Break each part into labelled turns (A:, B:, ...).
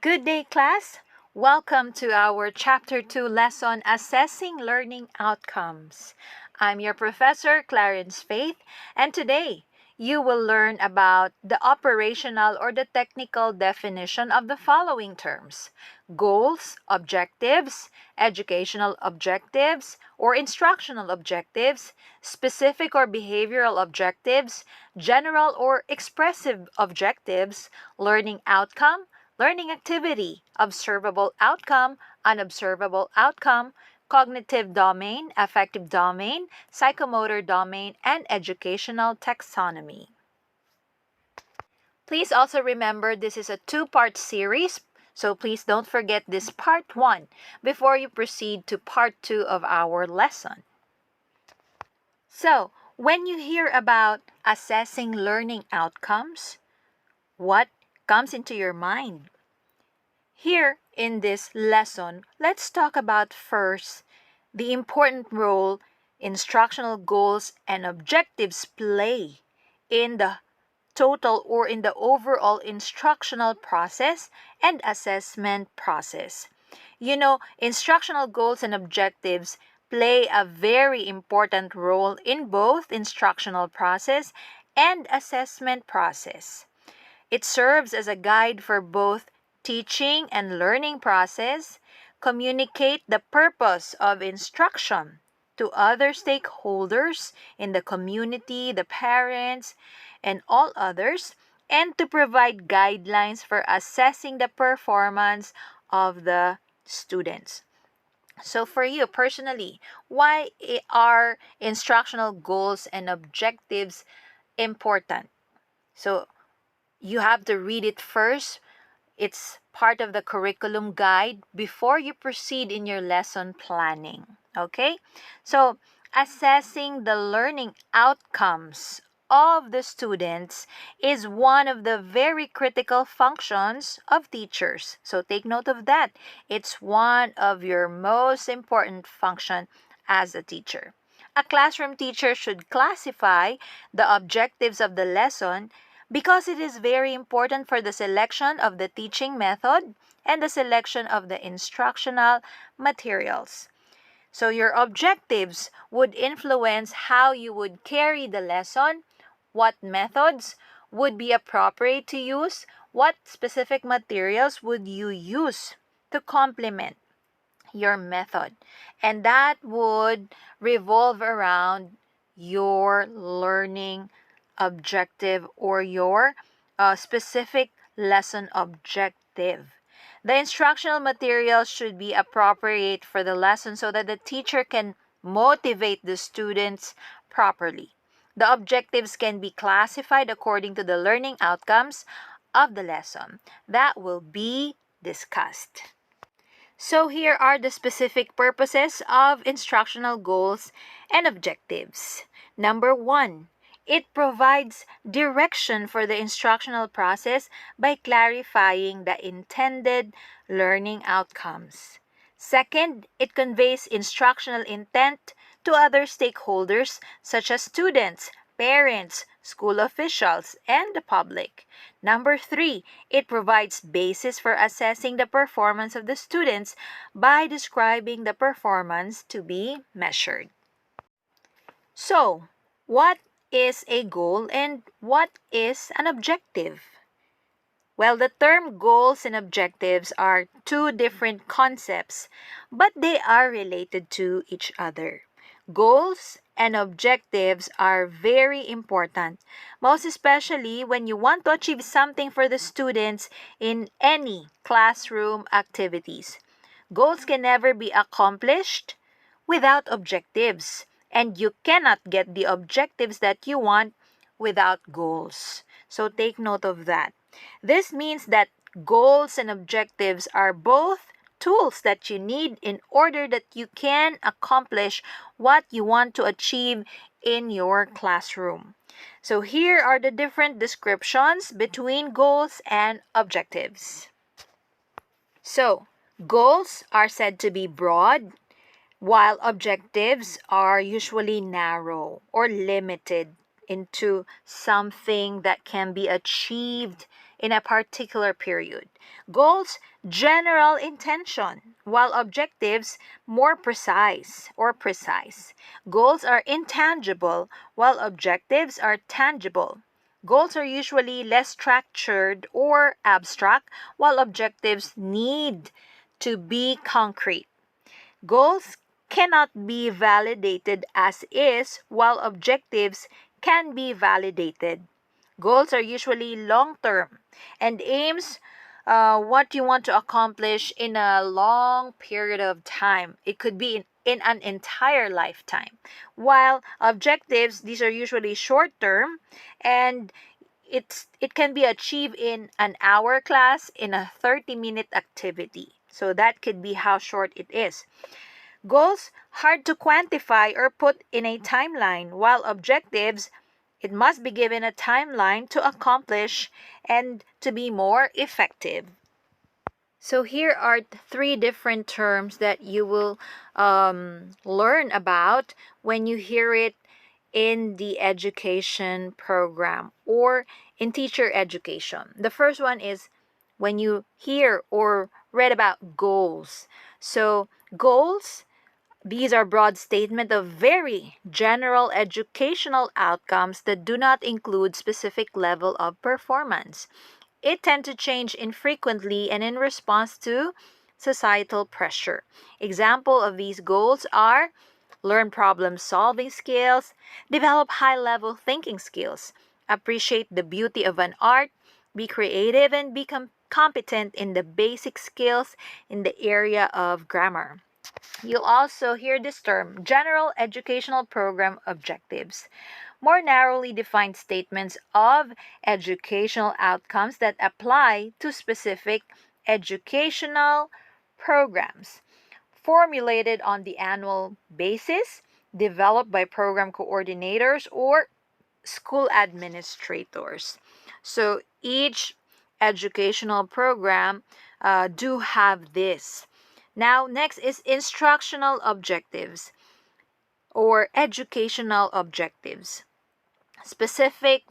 A: Good day, class. Welcome to our Chapter 2 lesson, Assessing Learning Outcomes. I'm your professor, Clarence Faith, and today you will learn about the operational or the technical definition of the following terms: goals, objectives, educational objectives or instructional objectives, specific or behavioral objectives, general or expressive objectives, learning outcome, learning activity, observable outcome, unobservable outcome, cognitive domain, affective domain, psychomotor domain, and educational taxonomy. Please also remember this is a two-part series, so please don't forget this part 1 before you proceed to part 2 of our lesson. So, when you hear about assessing learning outcomes, what comes into your mind? Here in this lesson, let's talk about first the important role instructional goals and objectives play in the total or in the overall instructional process and assessment process. Instructional goals and objectives play a very important role in both instructional process and assessment process. It serves as a guide for both teaching and learning process, communicate the purpose of instruction to other stakeholders in the community, the parents, and all others, and to provide guidelines for assessing the performance of the students. So for you personally, why are instructional goals and objectives important? So you have to read it first. It's part of the curriculum guide before you proceed in your lesson planning. Okay? So, assessing the learning outcomes of the students is one of the very critical functions of teachers. So, take note of that. It's one of your most important function as a teacher. A classroom teacher should classify the objectives of the lesson because it is very important for the selection of the teaching method and the selection of the instructional materials. So your objectives would influence how you would carry the lesson, what methods would be appropriate to use, what specific materials would you use to complement your method. And that would revolve around your learning objective or your specific lesson objective. The instructional materials should be appropriate for the lesson so that the teacher can motivate the students properly. The objectives can be classified according to the learning outcomes of the lesson that will be discussed. So here are the specific purposes of instructional goals and objectives. Number 1, it provides direction for the instructional process by clarifying the intended learning outcomes. Second, it conveys instructional intent to other stakeholders such as students, parents, school officials, and the public. Number 3, it provides basis for assessing the performance of the students by describing the performance to be measured. So, what is a goal and what is an objective? Well, the term goals and objectives are two different concepts, but they are related to each other. Goals and objectives are very important, most especially when you want to achieve something for the students in any classroom activities. Goals can never be accomplished without objectives, and you cannot get the objectives that you want without goals. So take note of that. This means that goals and objectives are both tools that you need in order that you can accomplish what you want to achieve in your classroom. So here are the different descriptions between goals and objectives. So, goals are said to be broad, while objectives are usually narrow or limited into something that can be achieved in a particular period. Goals, general intention, while objectives, more precise or precise. Goals are intangible, while objectives are tangible. Goals are usually less structured or abstract, while objectives need to be concrete. Goals cannot be validated as is, while objectives can be validated. Goals are usually long term and aims what you want to accomplish in a long period of time. It could be in an entire lifetime. While objectives, these are usually short term and it can be achieved in an hour class in a 30-minute activity. So that could be how short it is. Goals hard to quantify or put in a timeline, while objectives it must be given a timeline to accomplish and to be more effective. So here are three different terms that you will learn about when you hear it in the education program or in teacher education. The first one is when you hear or read about goals. So goals, these are broad statements of very general educational outcomes that do not include specific level of performance. It tends to change infrequently and in response to societal pressure. Example of these goals are learn problem solving skills, develop high level thinking skills, appreciate the beauty of an art, be creative and become competent in the basic skills in the area of grammar. You'll also hear this term, general educational program objectives. More narrowly defined statements of educational outcomes that apply to specific educational programs. Formulated on the annual basis, developed by program coordinators or school administrators. So each educational program do have this. Now, next is instructional objectives or educational objectives.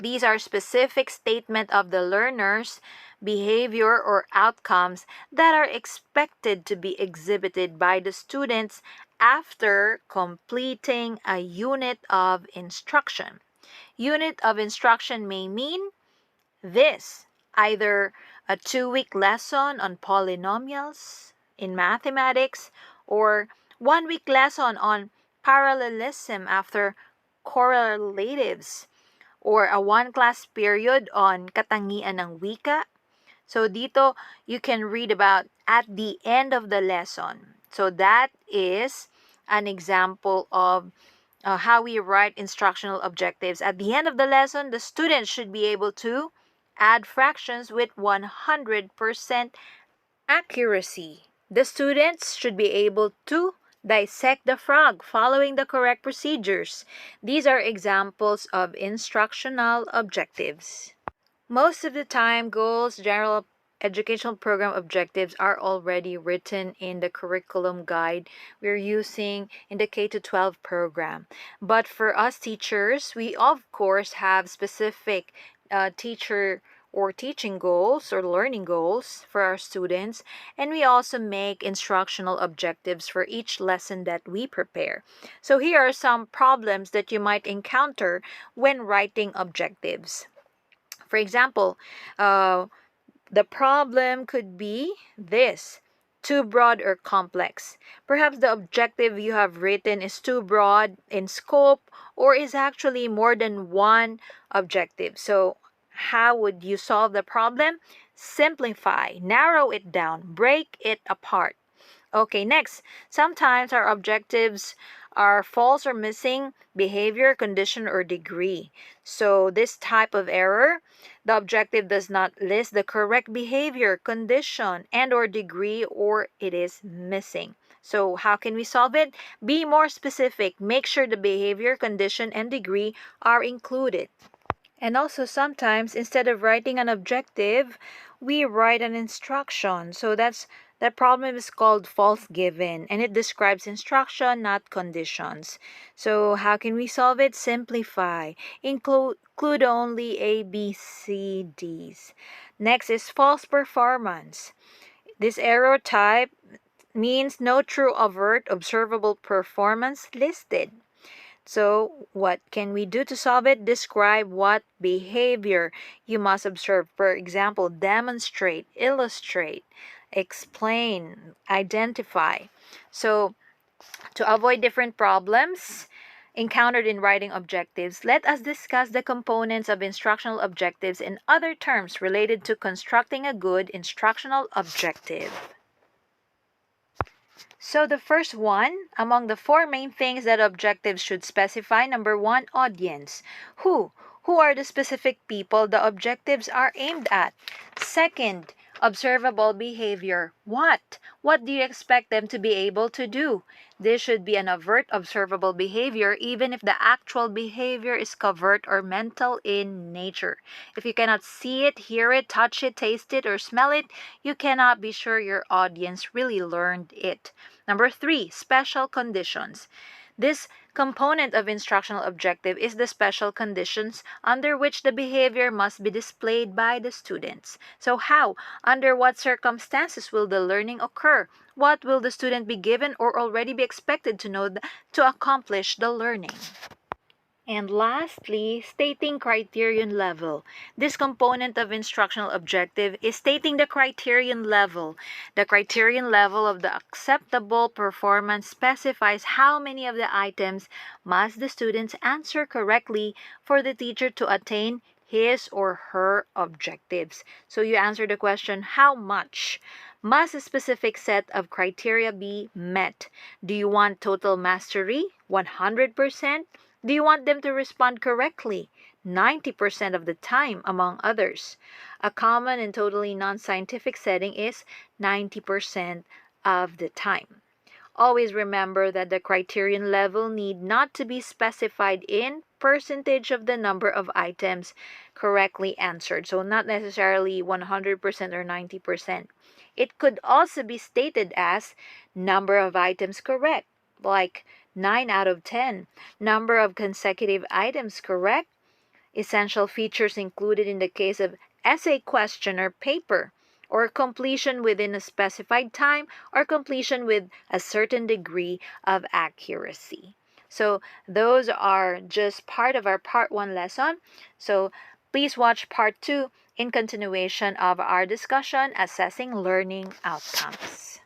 A: These are specific statement of the learner's behavior or outcomes that are expected to be exhibited by the students after completing a unit of instruction. Unit of instruction may mean this, either a 2-week lesson on polynomials in mathematics or 1-week lesson on parallelism after correlatives or a 1 class period on katangian ng wika. So dito, you can read about at the end of the lesson. So that is an example of how we write instructional objectives. At the end of the lesson, the students should be able to add fractions with 100% accuracy. The students should be able to dissect the frog following the correct procedures. These are examples of instructional objectives. Most of the time, goals, general educational program objectives are already written in the curriculum guide we're using in the K-12 program. But for us teachers, we of course have specific teacher or teaching goals or learning goals for our students, and we also make instructional objectives for each lesson that we prepare. So here are some problems that you might encounter when writing objectives. For example, the problem could be this: too broad or complex. Perhaps the objective you have written is too broad in scope or is actually more than one objective. So, how would you solve the problem? Simplify, narrow it down, break it apart. Okay, next. Sometimes our objectives are false or missing behavior, condition, or degree. So this type of error, the objective does not list the correct behavior, condition, and or degree, or it is missing. So how can we solve it? Be more specific. Make sure the behavior, condition, and degree are included. And also sometimes instead of writing an objective, we write an instruction. So that problem is called false given and it describes instruction, not conditions. So how can we solve it? Simplify. Include only A, B, C, D's. Next is false performance. This error type means no true overt observable performance listed. So, what can we do to solve it? Describe what behavior you must observe. For example, demonstrate, illustrate, explain, identify. So, to avoid different problems encountered in writing objectives, let us discuss the components of instructional objectives and other terms related to constructing a good instructional objective. So the first one, among the four main things that objectives should specify, number one, audience. Who? Who are the specific people the objectives are aimed at? Second, observable behavior. What? What do you expect them to be able to do? This should be an overt observable behavior even if the actual behavior is covert or mental in nature. If you cannot see it, hear it, touch it, taste it, or smell it, you cannot be sure your audience really learned it. Number three, special conditions. This component of instructional objective is the special conditions under which the behavior must be displayed by the students. So how? Under what circumstances will the learning occur? What will the student be given or already be expected to know to accomplish the learning? And lastly, stating criterion level. This component of instructional objective is stating the criterion level. The criterion level of the acceptable performance specifies how many of the items must the students answer correctly for the teacher to attain his or her objectives. So you answer the question, how much must a specific set of criteria be met? Do you want total mastery, 100%? Do you want them to respond correctly 90% of the time, among others? A common and totally non-scientific setting is 90% of the time. Always remember that the criterion level need not to be specified in percentage of the number of items correctly answered. So not necessarily 100% or 90%. It could also be stated as number of items correct, like 9 out of 10. Number of consecutive items correct. Essential features included in the case of essay question or paper, or completion within a specified time, or completion with a certain degree of accuracy. So those are just part of our part 1 lesson. So please watch part 2 in continuation of our discussion assessing learning outcomes.